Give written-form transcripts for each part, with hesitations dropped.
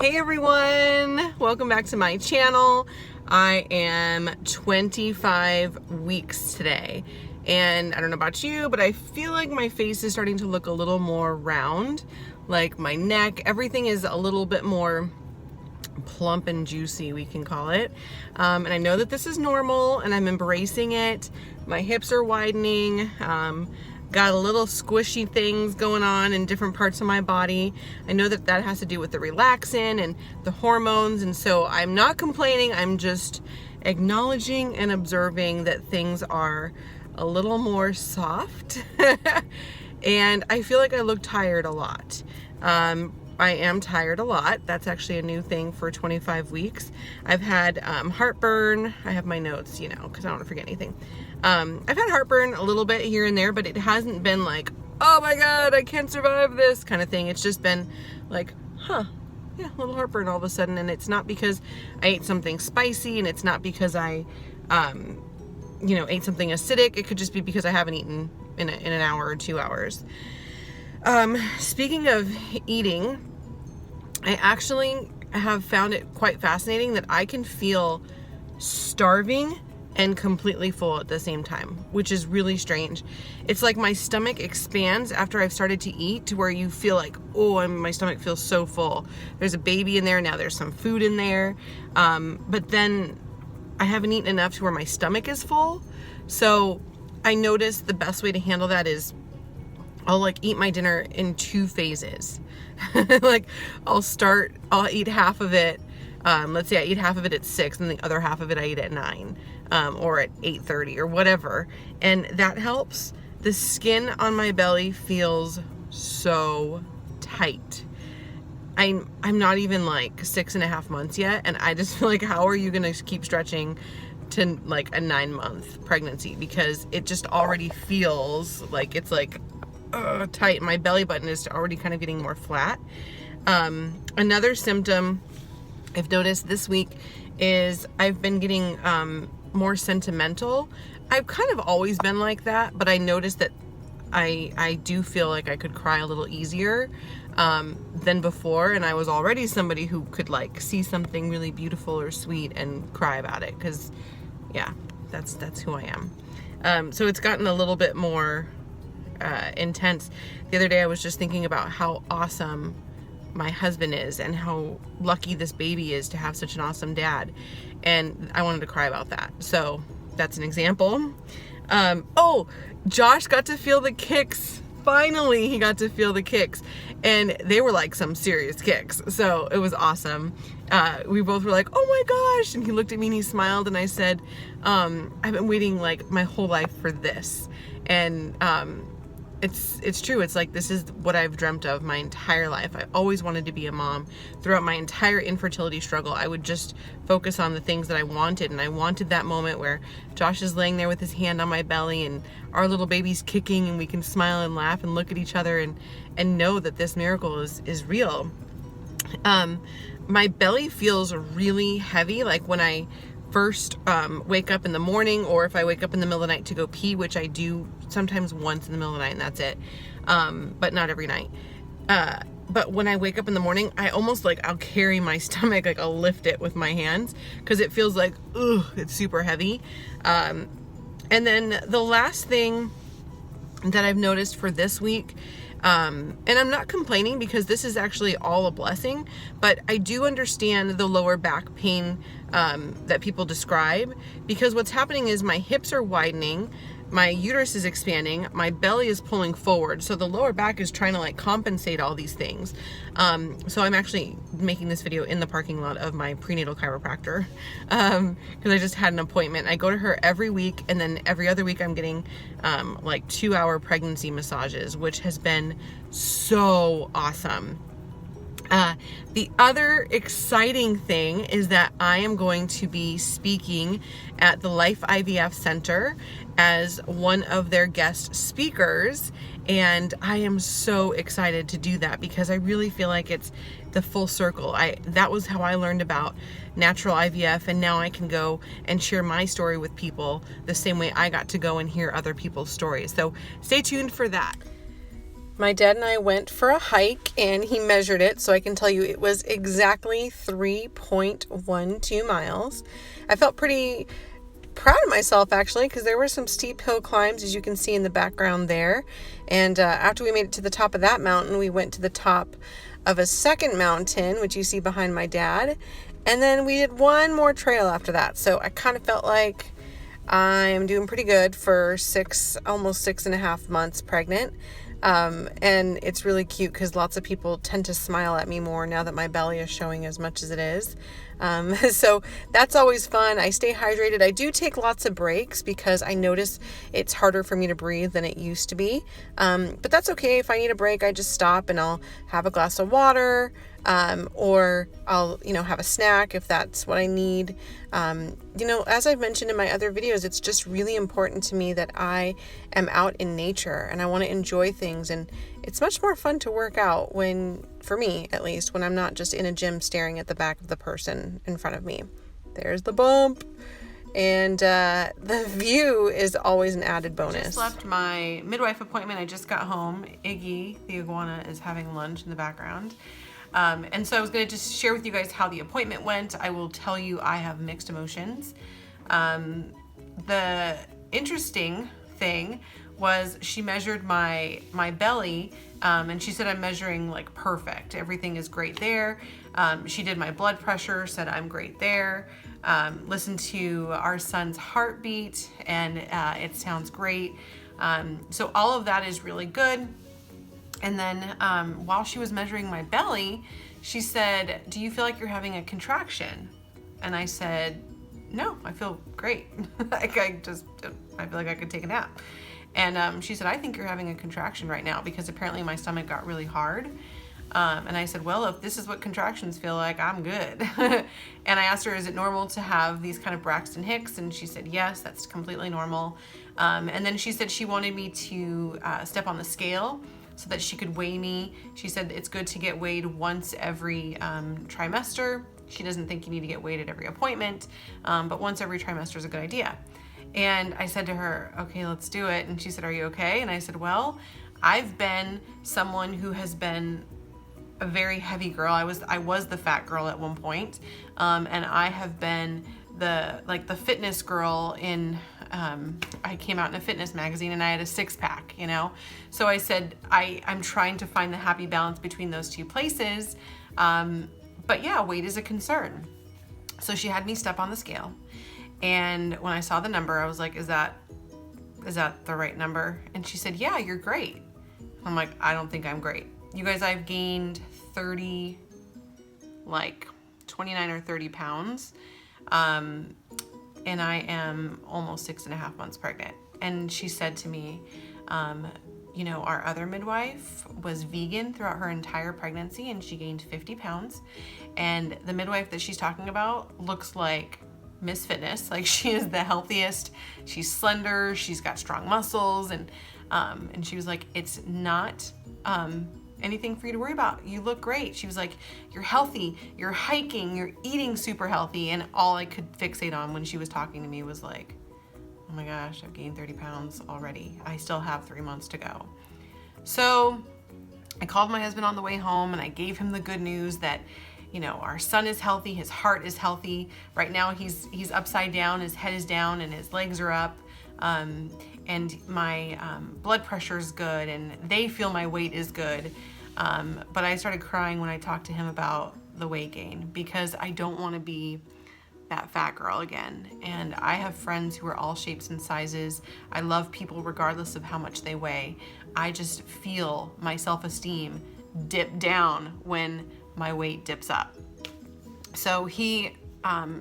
Hey everyone, welcome back to my channel. I am 25 weeks today, and I don't know about you, but I feel like my face is starting to look a little more round, like my neck, everything is a little bit more plump and juicy, we can call it. And I know that this is normal and I'm embracing it. My hips are widening. Got a little squishy things going on in different parts of my body. I know that that has to do with the relaxin and the hormones, and so I'm not complaining. I'm just acknowledging and observing that things are a little more soft. And I feel like I look tired a lot. I am tired a lot. That's actually a new thing for 25 weeks. I've had heartburn. I have my notes, you know, because I don't want to forget anything. I've had heartburn a little bit here and there, but it hasn't been like, oh my God, I can't survive this kind of thing. It's just been like, yeah, a little heartburn all of a sudden. And it's not because I ate something spicy, and it's not because I, ate something acidic. It could just be because I haven't eaten in an hour or 2 hours. Speaking of eating, I actually have found it quite fascinating that I can feel starving and completely full at the same time, which is really strange. It's like my stomach expands after I've started to eat to where you feel like, oh, my stomach feels so full. There's a baby in there, now there's some food in there. But then I haven't eaten enough to where my stomach is full. So I noticed the best way to handle that is I'll eat my dinner in 2 phases. I'll eat half of it. Let's say I eat half of it at 6 and the other half of it I eat at 9, or at 8:30 or whatever. And that helps. The skin on my belly feels so tight. I'm not even 6.5 months yet. And I just feel like, how are you going to keep stretching to a 9-month pregnancy? Because it just already feels like it's tight. My belly button is already kind of getting more flat. Another symptom I've noticed this week is I've been getting more sentimental. I've kind of always been like that, but I noticed that I do feel like I could cry a little easier than before, and I was already somebody who could see something really beautiful or sweet and cry about it, because yeah, that's who I am. So it's gotten a little bit more intense. The other day I was just thinking about how awesome my husband is and how lucky this baby is to have such an awesome dad, and I wanted to cry about that. So that's an example. Josh got to feel the kicks. Finally he got to feel the kicks, and they were some serious kicks, so it was awesome. We both were like, oh my gosh, and he looked at me and he smiled, and I said, I've been waiting my whole life for this. And it's true. It's this is what I've dreamt of my entire life. I always wanted to be a mom. Throughout my entire infertility struggle, I would just focus on the things that I wanted, and I wanted that moment where Josh is laying there with his hand on my belly and our little baby's kicking, and we can smile and laugh and look at each other and know that this miracle is real. My belly feels really heavy, when I first wake up in the morning, or if I wake up in the middle of the night to go pee, which I do sometimes once in the middle of the night, and that's it, but not every night. But when I wake up in the morning, I almost I'll carry my stomach, I'll lift it with my hands, because it feels it's super heavy. And then the last thing that I've noticed for this week, and I'm not complaining because this is actually all a blessing, but I do understand the lower back pain that people describe, because what's happening is my hips are widening, my uterus is expanding, my belly is pulling forward, so the lower back is trying to compensate all these things. So I'm actually making this video in the parking lot of my prenatal chiropractor, because I just had an appointment. I go to her every week, and then every other week I'm getting 2-hour pregnancy massages, which has been so awesome. The other exciting thing is that I am going to be speaking at the Life IVF Center as one of their guest speakers, and I am so excited to do that because I really feel like it's the full circle. That was how I learned about natural IVF, and now I can go and share my story with people the same way I got to go and hear other people's stories. So stay tuned for that. My dad and I went for a hike and he measured it, so I can tell you it was exactly 3.12 miles. I felt pretty proud of myself actually, because there were some steep hill climbs, as you can see in the background there. And after we made it to the top of that mountain, we went to the top of a second mountain, which you see behind my dad. And then we did one more trail after that. So I kind of felt like I'm doing pretty good for almost 6.5 months pregnant. And it's really cute because lots of people tend to smile at me more now that my belly is showing as much as it is. So that's always fun. I stay hydrated. I do take lots of breaks because I notice it's harder for me to breathe than it used to be. But that's okay. If I need a break, I just stop and I'll have a glass of water, or I'll, have a snack if that's what I need. As I've mentioned in my other videos, it's just really important to me that I am out in nature and I want to enjoy things. And it's much more fun to work out for me at least, when I'm not just in a gym staring at the back of the person in front of me. There's the bump. And the view is always an added bonus. I just left my midwife appointment. I just got home. Iggy, the iguana, is having lunch in the background. And so I was going to just share with you guys how the appointment went. I will tell you I have mixed emotions. The interesting thing was she measured my belly, and she said I'm measuring like perfect. Everything is great there. She did my blood pressure, said I'm great there. Listened to our son's heartbeat, and it sounds great. So all of that is really good. And then while she was measuring my belly, she said, "Do you feel like you're having a contraction?" And I said, "No, I feel great." I feel like I could take a nap. And she said, "I think you're having a contraction right now," because apparently my stomach got really hard. And I said, "Well, if this is what contractions feel like, I'm good." And I asked her, "Is it normal to have these kind of Braxton hicks?" And she said, "Yes, that's completely normal." And then she said she wanted me to step on the scale so that she could weigh me. She said it's good to get weighed once every trimester. She doesn't think you need to get weighed at every appointment, but once every trimester is a good idea. And I said to her, "Okay, let's do it." And she said, "Are you okay?" And I said, "Well, I've been someone who has been a very heavy girl. I was the fat girl at one point, and I have been the fitness girl in. I came out in a fitness magazine and I had a 6-pack, So I said I'm trying to find the happy balance between those two places, but yeah, weight is a concern." So she had me step on the scale, and when I saw the number, I was like, "Is that the right number?" And she said, "Yeah, you're great." I'm like, "I don't think I'm great. You guys, I've gained 29 or 30 pounds. And I am almost 6.5 months pregnant." And she said to me, our other midwife was vegan throughout her entire pregnancy and she gained 50 pounds. And the midwife that she's talking about looks like Miss Fitness. Like, she is the healthiest. She's slender. She's got strong muscles. And she was like, "It's not anything for you to worry about. You look great." She was like, "You're healthy, you're hiking, you're eating super healthy." And all I could fixate on when she was talking to me was like, "Oh my gosh, I've gained 30 pounds already. I still have 3 months to go." So I called my husband on the way home and I gave him the good news that, our son is healthy, his heart is healthy. Right now he's upside down, his head is down and his legs are up. And my blood pressure is good and they feel my weight is good. But I started crying when I talked to him about the weight gain, because I don't want to be that fat girl again. And I have friends who are all shapes and sizes. I love people regardless of how much they weigh. I just feel my self-esteem dip down when my weight dips up. So he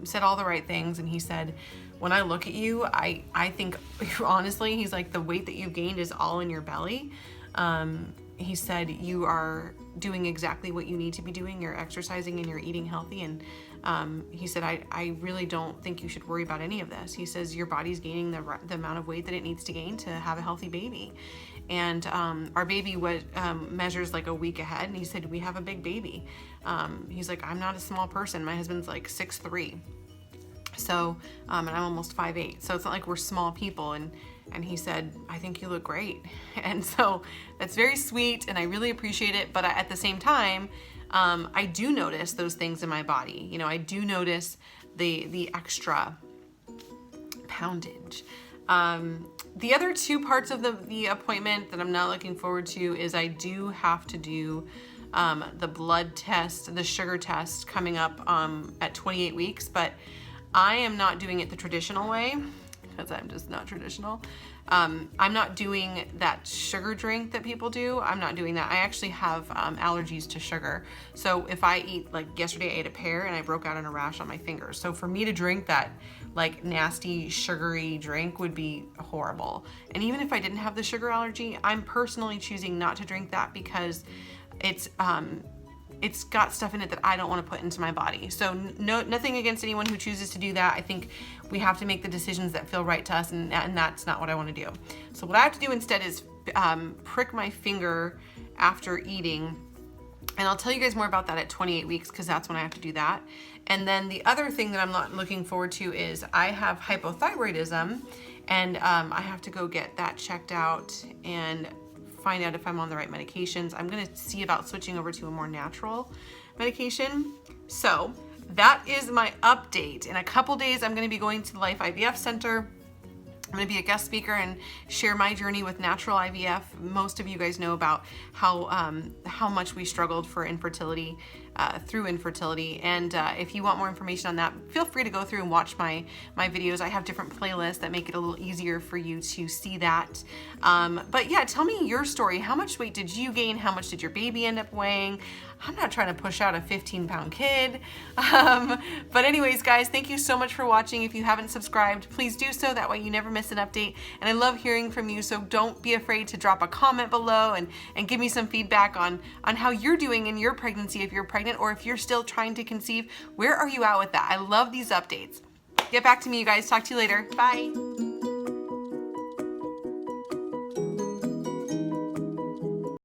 said all the right things, and he said, "When I look at you, I think, honestly," he's like, "the weight that you've gained is all in your belly." He said, "You are doing exactly what you need to be doing. You're exercising and you're eating healthy." And he said, I really don't think you should worry about any of this." He says, "Your body's gaining the amount of weight that it needs to gain to have a healthy baby." And our baby measures like a week ahead. And he said, "We have a big baby." He's like, "I'm not a small person. My husband's like 6'3". So, and I'm almost 5'8". So it's not like we're small people. And And he said, I think you look great. And so that's very sweet and I really appreciate it. But at the same time, I do notice those things in my body. You know, I do notice the extra poundage. The other two parts of the appointment that I'm not looking forward to is I do have to do the blood test, the sugar test coming up at 28 weeks, but I am not doing it the traditional way because I'm just not traditional. I'm not doing that sugar drink that people do. I'm not doing that. I actually have allergies to sugar. So if I eat, like yesterday I ate a pear and I broke out in a rash on my fingers. So for me to drink that like nasty sugary drink would be horrible. And even if I didn't have the sugar allergy, I'm personally choosing not to drink that because it's got stuff in it that I don't want to put into my body. So nothing against anyone who chooses to do that. I think we have to make the decisions that feel right to us, and that's not what I want to do. So what I have to do instead is prick my finger after eating. And I'll tell you guys more about that at 28 weeks because that's when I have to do that. And then the other thing that I'm not looking forward to is I have hypothyroidism, and I have to go get that checked out and find out if I'm on the right medications. I'm gonna see about switching over to a more natural medication. So that is my update. In a couple days, I'm gonna be going to the Life IVF Center. I'm going to be a guest speaker and share my journey with natural IVF. Most of you guys know about how much we struggled for infertility, through infertility. And if you want more information on that, feel free to go through and watch my videos. I have different playlists that make it a little easier for you to see that. But yeah, tell me your story. How much weight did you gain? How much did your baby end up weighing? I'm not trying to push out a 15-pound kid. But anyways, guys, thank you so much for watching. If you haven't subscribed, please do so. That way you never miss an update. And I love hearing from you, so don't be afraid to drop a comment below and give me some feedback on how you're doing in your pregnancy, if you're pregnant or if you're still trying to conceive. Where are you at with that? I love these updates. Get back to me, you guys. Talk to you later. Bye.